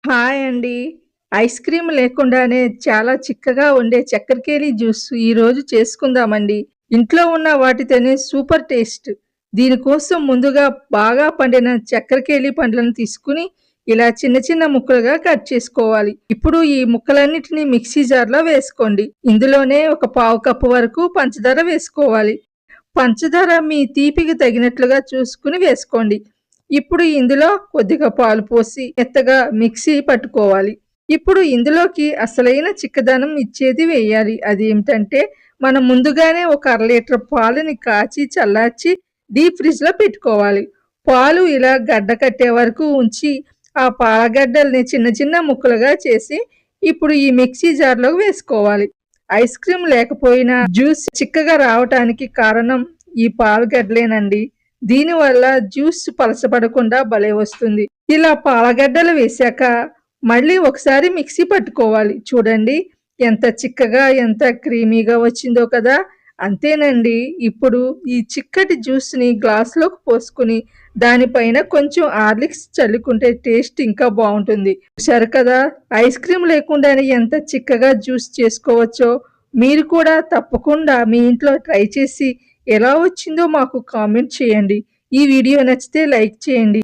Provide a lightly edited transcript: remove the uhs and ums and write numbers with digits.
Hi అండి. Ice cream లేకుండానే చాలా చిక్కగా ఉండే చక్కెరకేళి జ్యూస్ ఈరోజు చేసుకుందామండి. ఇంట్లో ఉన్న వాటితోనే సూపర్ టేస్ట్. దీనికోసం ముందుగా బాగా పండిన చక్కెరకేళి పండ్లను తీసుకుని ఇలా చిన్న చిన్న ముక్కలుగా కట్ చేసుకోవాలి. ఇప్పుడు ఈ ముక్కలన్నిటిని మిక్సీ జార్‌లో వేసుకోండి. ఇందులోనే ఒక పావు కప్పు వరకు పంచదార వేసుకోవాలి. పంచదార మీ తీపికి తగినట్లుగా చూసుకుని వేసుకోండి. ఇప్పుడు ఇందులో కొద్దిగా పాలు పోసి మెత్తగా మిక్సీ పట్టుకోవాలి. ఇప్పుడు ఇందులోకి అసలైన చిక్కదనం ఇచ్చేది వేయాలి. అదేమిటంటే మనం ముందుగానే ఒక అర లీటర్ పాలని కాచి చల్లార్చి డీప్ ఫ్రిడ్జ్‌లో పెట్టుకోవాలి. పాలు ఇలా గడ్డ కట్టే వరకు ఉంచి ఆ పాలగడ్డల్ని చిన్న చిన్న ముక్కలుగా చేసి ఇప్పుడు ఈ మిక్సీ జార్‌లోకి వేసుకోవాలి. ఐస్ క్రీమ్ లేకపోయినా జ్యూస్ చిక్కగా రావటానికి కారణం ఈ పాలగడ్డలేనండి. దీనివల్ల జ్యూస్ పలచబడకుండా భలే వస్తుంది. ఇలా పాలగడ్డలు వేశాక మళ్ళీ ఒకసారి మిక్సీ పట్టుకోవాలి. చూడండి ఎంత చిక్కగా ఎంత క్రీమీగా వచ్చిందో కదా! అంతేనండి. ఇప్పుడు ఈ చిక్కటి జ్యూస్‌ని గ్లాస్‌లోకి పోసుకొని దానిపైన కొంచెం హార్లిక్స్ చల్లుకుంటే టేస్ట్ ఇంకా బావుంటుంది. చూశారు కదా! ఐస్ క్రీమ్ లేకుండానే ఎంత చిక్కగా జ్యూస్ చేసుకోవచ్చో మీరు కూడా తప్పకుండా మీ ఇంట్లో ట్రై చేసి ఎలా వచ్చిందో మాకు కామెంట్ చేయండి. ఈ వీడియో నచ్చితే లైక్ చేయండి.